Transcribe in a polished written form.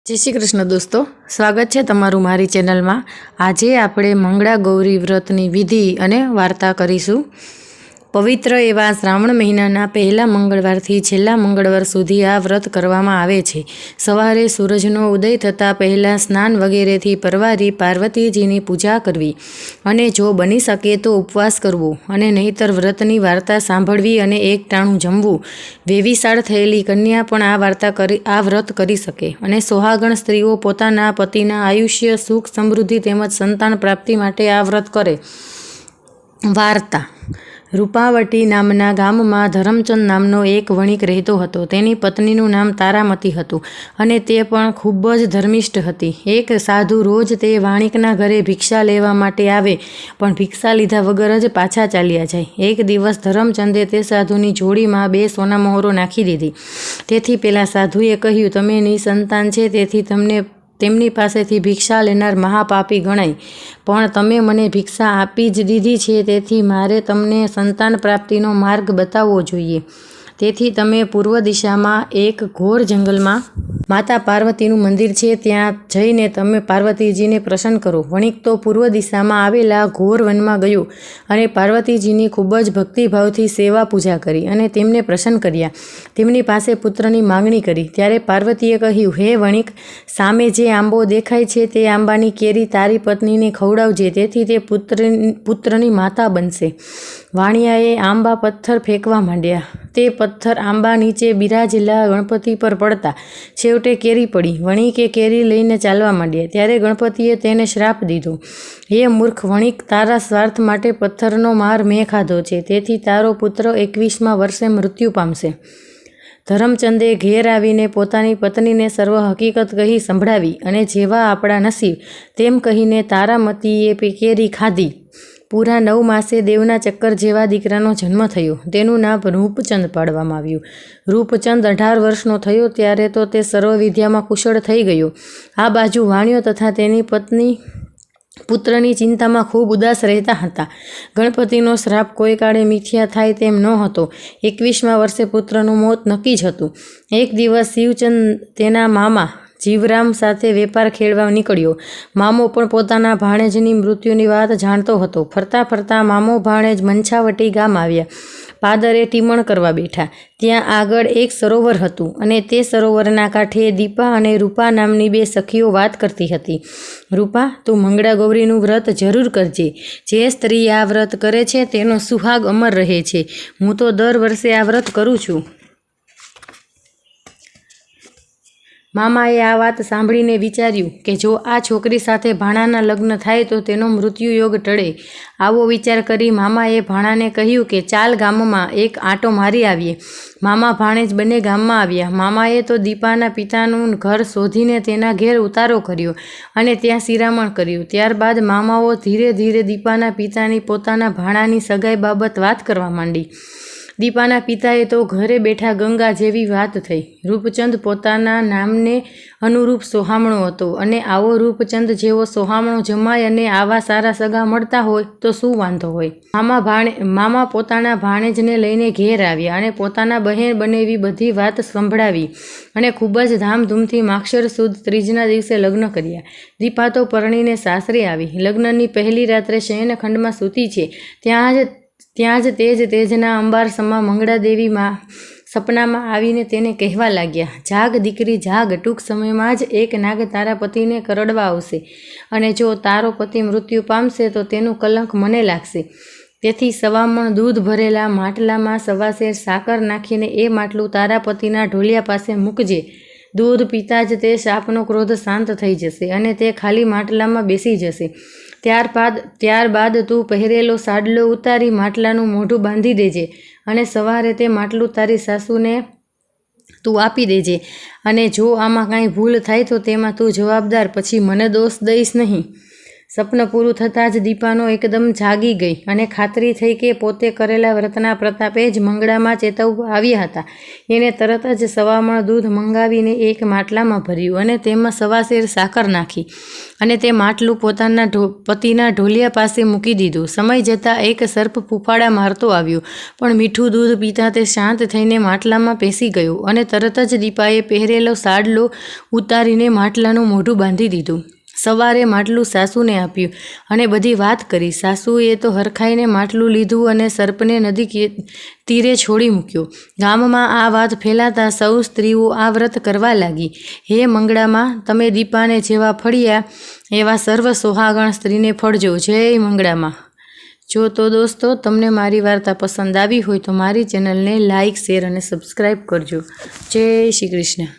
जय श्री कृष्ण दोस्तों, स्वागत है तमारू मारी चेनल में। आज आपणे मंगळा गौरी व्रतनी विधि अने वार्ता करीशुं। पवित्र एवा श्रावण महीनाना पहला मंगळवारथी छेल्ला मंगळवार सुधी आ व्रत करवामां आवे छे। सवारे सूरजनो उदय थता पहला स्नान वगैरेथी परवारी पार्वतीजीनी पूजा करवी अने जो बनी शके तो उपवास करवो अने नहीतर व्रतनी वार्ता सांभळवी अने एक टाणुं जमवुं। वेवीसाळ थयेली कन्या पण आ व्रत करी शके अने सोहागण स्त्रीओ पोताना पतिना आयुष्य सुख समृद्धि तेमज संतान प्राप्ति माटे आ व्रत करे। वार्ता। रूपावटी नामना गाममां धरमचंद नामनो एक वणिक रहेतो हतो। तेनी पत्नीनुं नाम तारामती हतुं अने ते पण खूब ज धर्मिष्ठ हती। एक साधु रोज ते वाणिकना घरे भिक्षा लेवा माटे आवे पण भिक्षा लीधा वगर ज पाछा चाल्या जाय। एक दिवस धरमचंदे ते साधुनी जोड़ीमां 2 सोना मोहरो नाखी दीधी। तेथी पेला साधुए कह्युं, तमे निसंतान छे तेथी तमने तेमनी पासेथी भिक्षा लेनार महापापी गणाय, पण तमे मने भिक्षा आपी ज दीधी छे तेथी मारे तमने संतान प्राप्तिनो मार्ग बतावવો જોઈએ। तेथी तमे पूर्व दिशामां एक घोर जंगलमां माता पार्वतीनुं मंदिर छे, त्यां जईने तमे पार्वतीजीने प्रसन्न करो। वणिक तो पूर्व दिशामां आवेला घोर वनमा गयो अने पार्वतीजीनी खूब ज भक्तिभावथी सेवा पूजा करी अने तेमने प्रसन्न कर्या। तेमनी पासे पुत्रनी मागणी करी त्यारे पार्वतीए कह्युं, हे वणिक, सामे जे आंबो देखाय छे ते आंबानी केरी तारी पत्नीने खवडावजे, तेथी ते पुत्रनी माता बनशे। वाणियाए आंबा पत्थर फेंकवा मांड्या। ते पत्थर आंबा नीचे बिराजेला गणपति पर पड़ता छेवटे केरी पड़ी। वणिके केरी लईने चालवा मांड्या त्यारे गणपतिए तेने श्राप दीधो, हे मूर्ख वणिक, तारा स्वार्थ माटे पत्थरनो मार मैं खाधो छे, तेथी तारो पुत्र 21मा वर्षे मृत्यु पामशे। धरमचंदे घेर आवीने पोतानी पत्नीने सर्व हकीकत कही संभळावी अने जेवा आपणा नसीब तेम कहीने तारामतीए केरी खाधी। पूरा 9 मासे देवना चक्कर जेवा दीकरानो जन्म थयो। तेनुं नाम रूपचंद पाडवामां आव्युं। रूपचंद 18 वर्षनो थयो त्यारे तो ते सर्व विद्यामां कुशळ थई गयो। आ बाजु वाणियो तथा तेनी पत्नी पुत्रनी चिंतामां खूब उदास रहता हता। गणपतिनो श्राप कोई काळे मिथ्या थाय तेम न हतो। 21मा वर्षे पुत्रनुं मोत नक्की ज हतुं। एक दिवस शिवचंद तेना मामा जीवराम साथे वेपार खेडवा निकळ्यो। मामो पण पोताना भाणेजनी मृत्युनी वात जाणतो हतो। फरता फरता मामो भाणेज मंछावटी गाम આવ્યા। पादरे टीमण करवा बेठा। त्यां आगळ एक सरोवर हतुं अने ते सरोवरना कांठे दीपा अने रूपा नामनी 2 सखीओ वात करती हती। रूपा, तू मंगळा गौरीनुं व्रत जरूर करजे। जे स्त्री आ व्रत करे छे तेनो सुहाग अमर रहे छे। हूँ तो दर वर्षे आ व्रत करूँ छुं। मामाए आ वात सांभळीने विचार्युं के जो आ छोकरी साथे भाणाना लग्न थाय तो तेनो मृत्युयोग टळे। आवो विचार करी मामाए भाणाने कह्युं के चाल गाममां एक आंटो मारी आवीए। मामा भाणेज बने गाममां आव्या। मामाए तो दीपाना पितानुं घर शोधीने तेना घेर उतारो कर्यो अने त्यां शिरामण कर्युं। त्यारबाद मामाओ धीरे धीरे दीपाना पितानी पोताना भाणानी सगाई बाबत वात करवा मांडी। दीपाना पिताए तो घरे बैठा गंगा जेवी वात थई। रूपचंद पोताना नामने अनुरूप सोहामणो हतो अने आवो रूपचंद जेवो सोहामणो जमाय अने आवा सारा सगा मळता होय तो शुं वांधो होय। मामा पोताना भाणेजने लईने घेर आव्या अने पोताना बहेन बनेवी बधी वात संभळावी अने खूब ज धामधूमथी माक्षर सुद त्रीजना दिवसे लग्न कर्या। दीपा तो परણીને सासरे आवी। लग्ननी पहली रात्रे शयनखंडमां सूती छे ત્યાં જ તેજના અંબારસમાં મંગળાદેવી સપનામાં આવીને તેને કહેવા લાગ્યા, જાગ દીકરી જાગ, ટૂંક સમયમાં જ એક નાગ તારા પતિને કરડવા આવશે અને જો તારો પતિ મૃત્યુ પામશે તો તેનું કલંક મને લાગશે। તેથી 1.25 મણ દૂધ ભરેલા માટલામાં 1.25 સેર સાકર નાખીને એ માટલું તારા પતિના ઢોલિયા પાસે મૂકજે। દૂધ પીતા જ તે શાપનો ક્રોધ શાંત થઈ જશે અને તે ખાલી માટલામાં બેસી જશે। ત્યારબાદ તું પહેરેલો સાડલો ઉતારી માટલાનું મોઢું બાંધી દેજે અને સવારે તે માટલું તારી સાસુને તું આપી દેજે અને જો આમાં કાંઈ ભૂલ થાય તો તેમાં તું જવાબદાર, પછી મને દોષ દઈશ નહીં। સપનું પૂરું થતાં જ દીપાનો એકદમ જાગી ગઈ અને ખાતરી થઈ કે પોતે કરેલા વ્રતના પ્રતાપે જ મંગળામાં ચેતવવા આવ્યા હતા. એણે તરત જ સવામણ દૂધ મંગાવીને એક માટલામાં ભર્યું અને તેમાં સવાશેર સાકર નાખી અને તે માટલું પોતાના પતિના ઢોલિયા પાસે મૂકી દીધું. સમય જતાં એક સર્પ ફૂફાડા મારતો આવ્યો, પણ મીઠું દૂધ પીતા તે શાંત થઈને માટલામાં પેસી ગયો અને તરત જ દીપાએ પહેરેલો સાડલો ઉતારીને માટલાનું મોઢું બાંધી દીધું. સવારે માટલું સાસુને આપ્યું અને બધી વાત કરી. સાસુએ તો હરખાઈને માટલું લીધું અને સર્પને નદી તીરે છોડી મૂક્યો. ગામમાં આ વાત ફેલાતા સૌ સ્ત્રીઓ આ વ્રત કરવા લાગી. હે મંગળામાં, તમે દીપાને જેવા ફળ્યા એવા સર્વ સોહાગણ સ્ત્રીને ફળજો. જય મંગળામાં. જો તો દોસ્તો, તમને મારી વાર્તા પસંદ આવી હોય તો મારી ચેનલને લાઇક, શેર અને સબસ્ક્રાઈબ કરજો. જય શ્રી કૃષ્ણ.